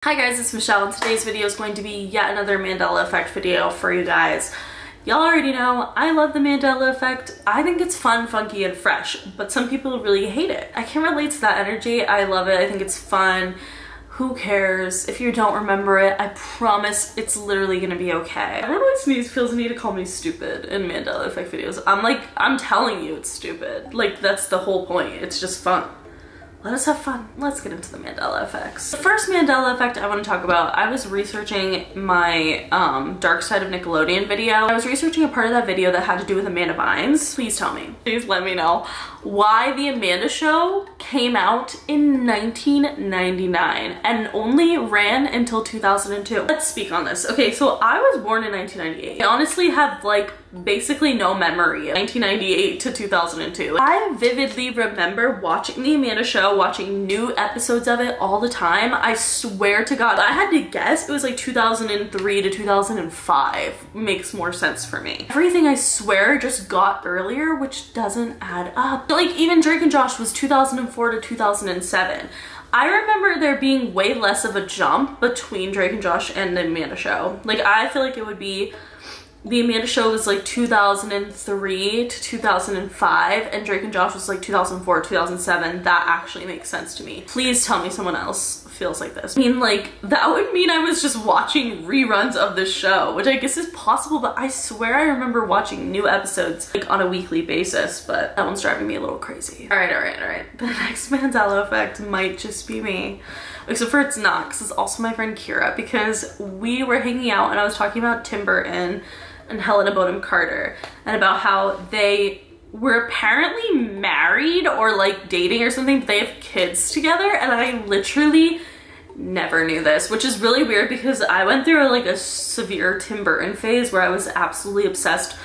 Hi guys, it's Michelle, and today's video is going to be yet another Mandela effect video for you guys. Y'all already know I love the Mandela effect. I think it's fun, funky, and fresh, but some people really hate it. I can relate to that energy. I love it. I think it's fun. Who cares? If you don't remember it, I promise it's literally gonna be okay. Everyone always feels the need to call me stupid in Mandela effect videos. I'm telling you it's stupid. Like, that's the whole point. It's just fun. Let us have fun. Let's get into the Mandela effects. The first Mandela effect I want to talk about, I was researching my Dark Side of Nickelodeon video. I was researching a part of that video that had to do with Amanda Bynes. Please tell me, please let me know why the Amanda Show came out in 1999 and only ran until 2002. Let's speak on this. Okay, so I was born in 1998. I honestly have like basically no memory of 1998 to 2002. I vividly remember watching the Amanda Show, watching new episodes of it all the time. I swear to God, I had to guess it was like 2003 to 2005. Makes more sense for me. Everything I swear just got earlier, which doesn't add up. Like even Drake and Josh was 2004 to 2007. I remember there being way less of a jump between Drake and Josh and the Amanda Show. Like I feel like it would be the Amanda Show was like 2003 to 2005 and Drake and Josh was like 2004 2007. That actually makes sense to me. Please tell me someone else feels like this. I mean, like, that would mean I was just watching reruns of this show, which I guess is possible, but I swear I remember watching new episodes like on a weekly basis, but that one's driving me a little crazy. All right. The next Mandela effect might just be me. Except for it's not, because it's also my friend Kira, because we were hanging out and I was talking about Tim Burton and Helena Bonham Carter and about how they were apparently married or like dating or something, but they have kids together, and I literally never knew this, which is really weird because I went through like a severe Tim Burton phase where I was absolutely obsessed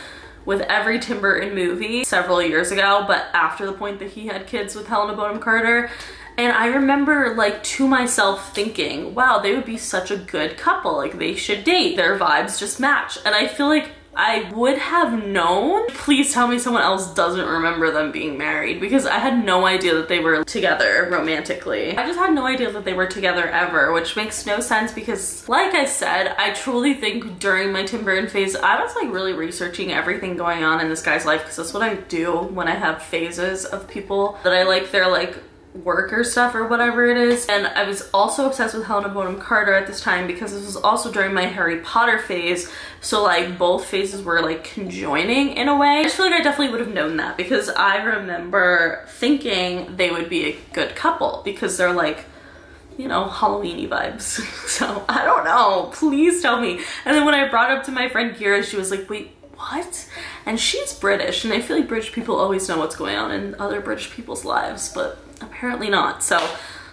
with every Tim Burton movie several years ago, but after the point that he had kids with Helena Bonham Carter. And I remember like to myself thinking, wow, they would be such a good couple, like they should date, their vibes just match. And I feel like I would have known. Please tell me someone else doesn't remember them being married, because I had no idea that they were together romantically. I just had no idea that they were together ever, which makes no sense because like I said, I truly think during my Tim Burton phase, I was like really researching everything going on in this guy's life, because that's what I do when I have phases of people that I like their like work or stuff or whatever it is. And I was also obsessed with Helena Bonham Carter at this time because this was also during my Harry Potter phase, so like both phases were like conjoining in a way. I just feel like I definitely would have known that because I remember thinking they would be a good couple because they're like, you know, Halloween-y vibes. So I don't know, please tell me. And then when I brought it up to my friend Kira, she was like, wait, what? And she's British, and I feel like British people always know what's going on in other British people's lives, but apparently not. So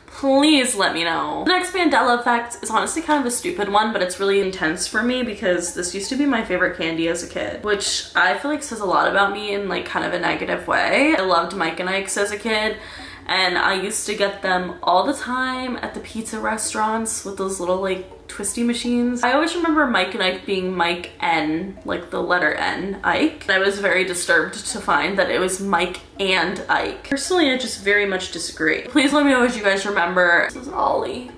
please let me know. The next Mandela effect is honestly kind of a stupid one, but it's really intense for me because this used to be my favorite candy as a kid, which I feel like says a lot about me in like kind of a negative way. I loved Mike and Ike's as a kid, and I used to get them all the time at the pizza restaurants with those little like twisty machines. I always remember Mike and Ike being Mike N, like the letter N, Ike. I was very disturbed to find that it was Mike and Ike. Personally, I just very much disagree. Please let me know what you guys remember. This is Ollie,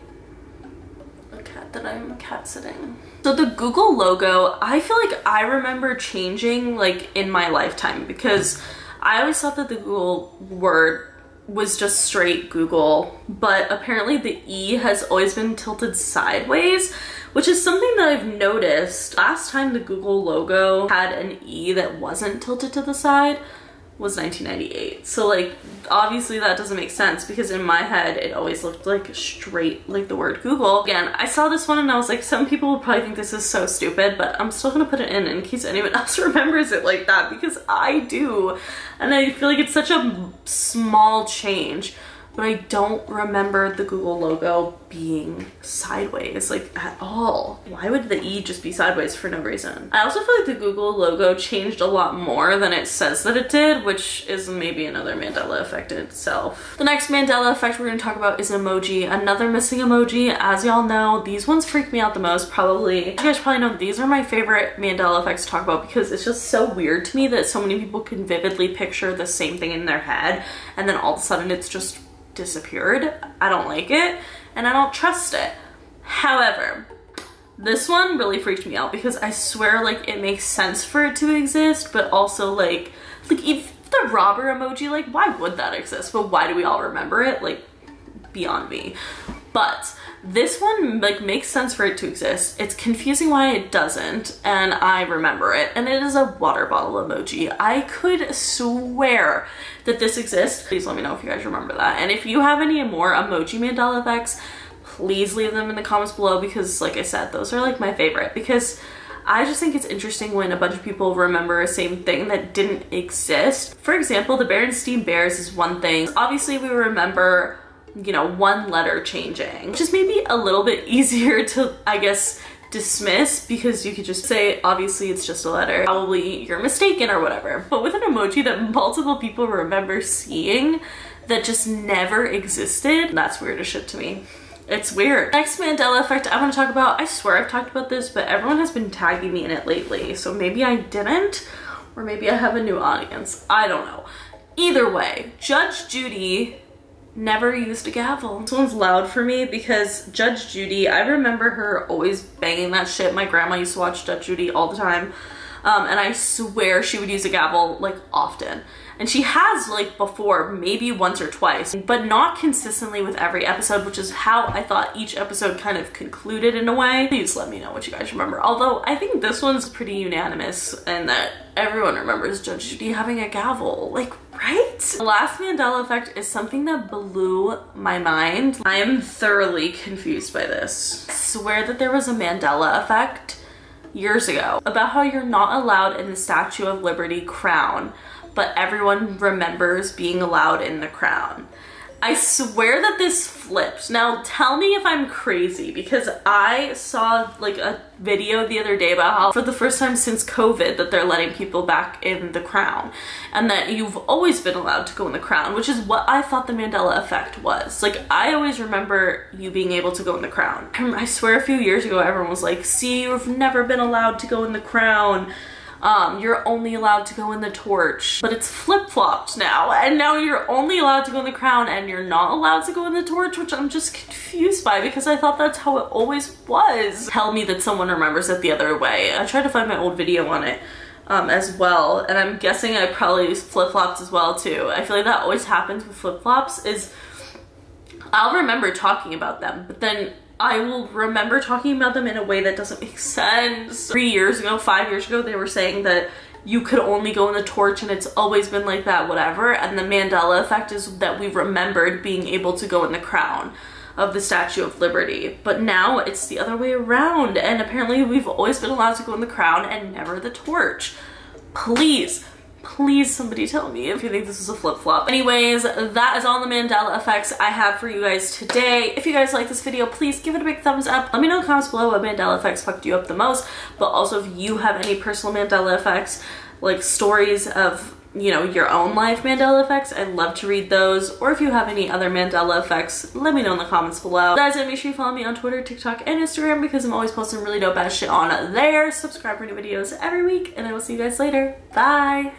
a cat that I'm cat sitting. So the Google logo, I feel like I remember changing like in my lifetime because I always thought that the Google word was just straight Google, but apparently the E has always been tilted sideways, which is something that I've noticed. Last time the Google logo had an E that wasn't tilted to the side was 1998. So like, obviously that doesn't make sense because in my head, it always looked like straight, like the word Google. Again, I saw this one and I was like, some people will probably think this is so stupid, but I'm still gonna put it in case anyone else remembers it like that, because I do. And I feel like it's such a small change, but I don't remember the Google logo being sideways, like at all. Why would the E just be sideways for no reason? I also feel like the Google logo changed a lot more than it says that it did, which is maybe another Mandela effect in itself. The next Mandela effect we're gonna talk about is emoji, another missing emoji. As y'all know, these ones freak me out the most, probably. You guys probably know these are my favorite Mandela effects to talk about because it's just so weird to me that so many people can vividly picture the same thing in their head and then all of a sudden it's just disappeared. I don't like it and I don't trust it. However, this one really freaked me out because I swear like it makes sense for it to exist, but also like if the robber emoji, like why would that exist? But why do we all remember it? Like beyond me. But this one like makes sense for it to exist. It's confusing why it doesn't, and I remember it, and it is a water bottle emoji. I could swear that this exists. Please let me know if you guys remember that. And if you have any more emoji Mandela effects, please leave them in the comments below, because like I said, those are like my favorite, because I just think it's interesting when a bunch of people remember a same thing that didn't exist. For example, the Berenstain Bears is one thing. Obviously we remember, you know, one letter changing, which is maybe a little bit easier to, I guess, dismiss, because you could just say, obviously it's just a letter, probably you're mistaken or whatever. But with an emoji that multiple people remember seeing that just never existed, that's weird as shit to me. It's weird. Next Mandela effect I want to talk about, I swear I've talked about this, but everyone has been tagging me in it lately, so maybe I didn't, or maybe I have a new audience. I don't know. Either way, Judge Judy never used a gavel. This one's loud for me because Judge Judy, I remember her always banging that shit. My grandma used to watch Judge Judy all the time, and I swear she would use a gavel like often. And she has like before, maybe once or twice, but not consistently with every episode, which is how I thought each episode kind of concluded in a way. Please let me know what you guys remember. Although I think this one's pretty unanimous and that everyone remembers Judge Judy having a gavel, like, right? The last Mandela effect is something that blew my mind. I am thoroughly confused by this. I swear that there was a Mandela effect years ago about how you're not allowed in the Statue of Liberty crown, but everyone remembers being allowed in the crown. I swear that this flipped. Now tell me if I'm crazy, because I saw like a video the other day about how for the first time since COVID that they're letting people back in the crown, and that you've always been allowed to go in the crown, which is what I thought the Mandela effect was. Like, I always remember you being able to go in the crown. I swear a few years ago everyone was like, see, you've never been allowed to go in the crown. You're only allowed to go in the torch. But it's flip-flopped now, and now you're only allowed to go in the crown and you're not allowed to go in the torch, which I'm just confused by, because I thought that's how it always was. Tell me that someone remembers it the other way. I tried to find my old video on it as well, and I'm guessing I probably flip-flopped as well too. I feel like that always happens with flip-flops, is I'll remember talking about them, but then I will remember talking about them in a way that doesn't make sense. 3 years ago, 5 years ago, they were saying that you could only go in the torch and it's always been like that, whatever. And the Mandela effect is that we remembered being able to go in the crown of the Statue of Liberty. But now it's the other way around, and apparently we've always been allowed to go in the crown and never the torch. Please. Please somebody tell me if you think this is a flip-flop. Anyways, that is all the Mandela effects I have for you guys today. If you guys like this video, please give it a big thumbs up. Let me know in the comments below what Mandela effects fucked you up the most, but also if you have any personal Mandela effects, like stories of, you know, your own life Mandela effects, I'd love to read those. Or if you have any other Mandela effects, let me know in the comments below. That's it. Make sure you follow me on Twitter, TikTok, and Instagram, because I'm always posting really dope ass shit on there. Subscribe for new videos every week, and I will see you guys later. Bye!